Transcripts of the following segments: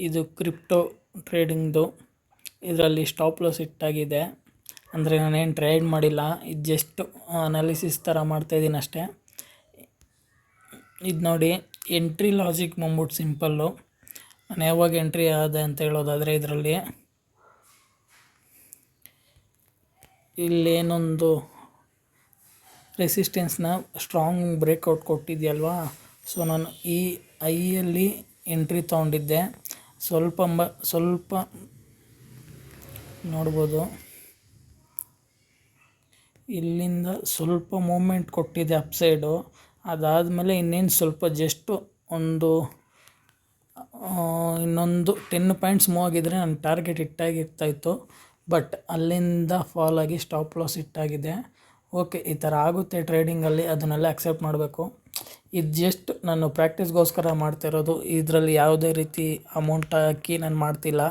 ಇದು ಕ್ರಿಪ್ಟೋ ಟ್ರೇಡಿಂಗ್ದು. ಇದರಲ್ಲಿ stop loss ಇಟ್ಟಾಗಿದೆ. ಅಂದರೆ ನಾನೇನು ಟ್ರೇಡ್ ಮಾಡಿಲ್ಲ, ಇದು ಜಸ್ಟ್ ಅನಾಲಿಸಿಸ್ ಥರ ಮಾಡ್ತಾಯಿದ್ದೀನಿ ಅಷ್ಟೇ. ಇದು ನೋಡಿ, ಎಂಟ್ರಿ ಲಾಜಿಕ್ ಬಂದ್ಬಿಟ್ಟು ಸಿಂಪಲ್ಲು. ನಾನು ಯಾವಾಗ ಎಂಟ್ರಿ ಆದೆ ಅಂತ ಹೇಳೋದಾದರೆ, ಇದರಲ್ಲಿ ಇಲ್ಲೇನೊಂದು ರೆಸಿಸ್ಟೆನ್ಸ್ನ ಸ್ಟ್ರಾಂಗ್ ಬ್ರೇಕ್ಔಟ್ ಕೊಟ್ಟಿದೆಯಲ್ವಾ, ಸೊ ನಾನು ಈ ಐಯಲ್ಲಿ ಎಂಟ್ರಿ ತೊಗೊಂಡಿದ್ದೆ. ಸ್ವಲ್ಪ ನೋಡ್ಬೋದು, ಇಲ್ಲಿಂದ ಸ್ವಲ್ಪ ಮೂಮೆಂಟ್ ಕೊಟ್ಟಿದೆ ಅಪ್ಸೈಡು. ಅದಾದಮೇಲೆ ಇನ್ನೇನು ಸ್ವಲ್ಪ ಜಸ್ಟು ಇನ್ನೊಂದು 10 ಪಾಯಿಂಟ್ಸ್ ಮೂವ್ ಆಗಿದ್ರೆ ನನ್ನ ಟಾರ್ಗೆಟ್ ಇಟ್ಟಾಗಿರ್ತಾಯಿತ್ತು. ಬಟ್ ಅಲ್ಲಿಂದ ಫಾಲ್ ಆಗಿ ಸ್ಟಾಪ್ ಲಾಸ್ ಇಟ್ಟಾಗಿದೆ. ಓಕೆ, ಈ ಥರ ಆಗುತ್ತೆ ಟ್ರೇಡಿಂಗಲ್ಲಿ, ಅದನ್ನೆಲ್ಲ ಅಕ್ಸೆಪ್ಟ್ ಮಾಡಬೇಕು. ಇದು ಜಸ್ಟ್ ನಾನು ಪ್ರಾಕ್ಟೀಸ್ಗೋಸ್ಕರ ಮಾಡ್ತಿರೋದು. ಇದರಲ್ಲಿ ಯಾವುದೇ ರೀತಿ ಅಮೌಂಟ್ ಹಾಕಿ ನಾನು ಮಾಡ್ತಿಲ್ಲ.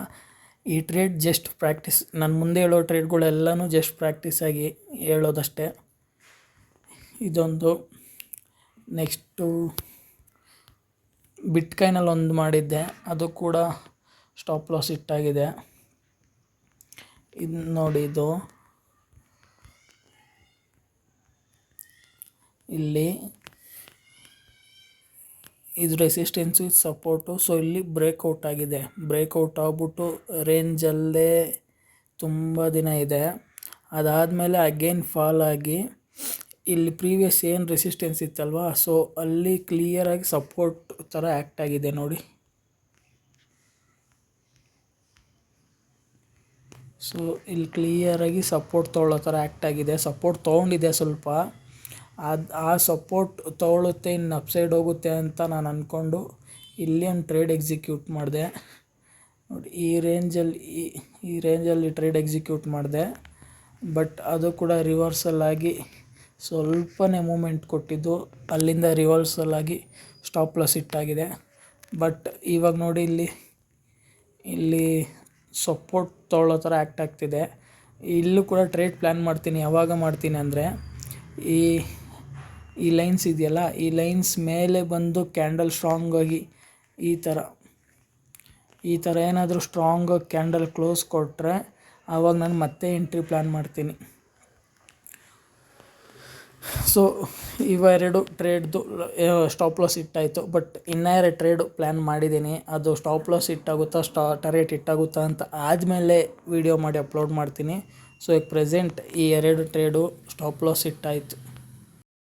ಈ ಟ್ರೇಡ್ ಜಸ್ಟ್ ಪ್ರಾಕ್ಟೀಸ್. ನಾನು ಮುಂದೆ ಹೇಳೋ ಟ್ರೇಡ್ಗಳೆಲ್ಲನೂ ಜಸ್ಟ್ ಪ್ರಾಕ್ಟೀಸಾಗಿ ಹೇಳೋದಷ್ಟೇ. ಇದೊಂದು. ನೆಕ್ಸ್ಟು ಬಿಟ್ಕಾಯಿನಲ್ಲಿ ಒಂದು ಮಾಡಿದ್ದೆ, ಅದು ಕೂಡ ಸ್ಟಾಪ್ ಲಾಸ್ ಇಟ್ಟಾಗಿದೆ. ಇದು ನೋಡಿ, ಇದು ರೆಸಿಸ್ಟೆನ್ಸು, ಇದು ಸಪೋರ್ಟು. ಸೊ ಇಲ್ಲಿ ಬ್ರೇಕ್ಔಟ್ ಆಗಿದೆ. ಬ್ರೇಕ್ಔಟ್ ಆಗ್ಬಿಟ್ಟು ರೇಂಜಲ್ಲೇ ತುಂಬ ದಿನ ಇದೆ. ಅದಾದಮೇಲೆ ಅಗೇನ್ ಫಾಲ್ ಆಗಿ ಇಲ್ಲಿ ಪ್ರೀವಿಯಸ್ ಏನು ರೆಸಿಸ್ಟೆನ್ಸ್ ಇತ್ತಲ್ವ, ಸೊ ಅಲ್ಲಿ ಕ್ಲಿಯರಾಗಿ ಸಪೋರ್ಟ್ ಥರ ಆ್ಯಕ್ಟ್ ಆಗಿದೆ ನೋಡಿ. ಸೊ ಇಲ್ಲಿ ಕ್ಲಿಯರಾಗಿ ಸಪೋರ್ಟ್ ತೊಗೊಳ್ಳೋ ಥರ ಆ್ಯಕ್ಟ್ ಆಗಿದೆ. ಸಪೋರ್ಟ್ ತೊಗೊಂಡಿದೆ ಸ್ವಲ್ಪ. ಆ ಸಪೋರ್ಟ್ ತೊಗೊಳುತ್ತೆ, ಇನ್ನು ಅಪ್ಸೈಡ್ ಹೋಗುತ್ತೆ ಅಂತ ನಾನು ಅಂದ್ಕೊಂಡು ಇಲ್ಲಿ ಒಂದು ಟ್ರೇಡ್ ಎಕ್ಸಿಕ್ಯೂಟ್ ಮಾಡಿದೆ ನೋಡಿ. ಈ ರೇಂಜಲ್ಲಿ ಟ್ರೇಡ್ ಎಕ್ಸಿಕ್ಯೂಟ್ ಮಾಡಿದೆ. ಬಟ್ ಅದು ಕೂಡ ರಿವರ್ಸಲ್ ಆಗಿ ಸ್ವಲ್ಪನೇ ಮೂಮೆಂಟ್ ಕೊಟ್ಟಿದ್ದು, ಅಲ್ಲಿಂದ ರಿವರ್ಸಲ್ ಆಗಿ ಸ್ಟಾಪ್ ಲಾಸ್ ಇಟ್ಟಾಗಿದೆ. ಬಟ್ ಇವಾಗ ನೋಡಿ, ಇಲ್ಲಿ ಸಪೋರ್ಟ್ ತೊಗೊಳ್ಳೋ ಥರ ಆ್ಯಕ್ಟ್ ಆಗ್ತಿದೆ. ಇಲ್ಲೂ ಕೂಡ ಟ್ರೇಡ್ ಪ್ಲ್ಯಾನ್ ಮಾಡ್ತೀನಿ. ಯಾವಾಗ ಮಾಡ್ತೀನಿ ಅಂದರೆ, ಈ ಲೈನ್ಸ್ ಇದೆಯಲ್ಲ, ಈ ಲೈನ್ಸ್ ಮೇಲೆ ಬಂದು ಕ್ಯಾಂಡಲ್ ಸ್ಟ್ರಾಂಗಾಗಿ ಈ ಥರ ಏನಾದರೂ ಸ್ಟ್ರಾಂಗಾಗಿ ಕ್ಯಾಂಡಲ್ ಕ್ಲೋಸ್ ಕೊಟ್ಟರೆ ಆವಾಗ ನಾನು ಮತ್ತೆ ಎಂಟ್ರಿ ಪ್ಲ್ಯಾನ್ ಮಾಡ್ತೀನಿ. ಸೊ ಇವೆರಡು ಟ್ರೇಡ್ದು ಸ್ಟಾಪ್ ಲಾಸ್ ಇಟ್ಟಾಯಿತು. ಬಟ್ ಇನ್ನೂ 2 ಟ್ರೇಡು ಪ್ಲ್ಯಾನ್ ಮಾಡಿದ್ದೀನಿ. ಅದು ಸ್ಟಾಪ್ ಲಾಸ್ ಇಟ್ಟಾಗುತ್ತಾ, ಟಾರ್ಗೆಟ್ ಇಟ್ಟಾಗುತ್ತಾ ಅಂತ ಆದಮೇಲೆ ವೀಡಿಯೋ ಮಾಡಿ ಅಪ್ಲೋಡ್ ಮಾಡ್ತೀನಿ. ಸೊ ಈಗ ಪ್ರೆಸೆಂಟ್ ಈ 2 ಟ್ರೇಡು ಸ್ಟಾಪ್ ಲಾಸ್ ಇಟ್ಟಾಯಿತು.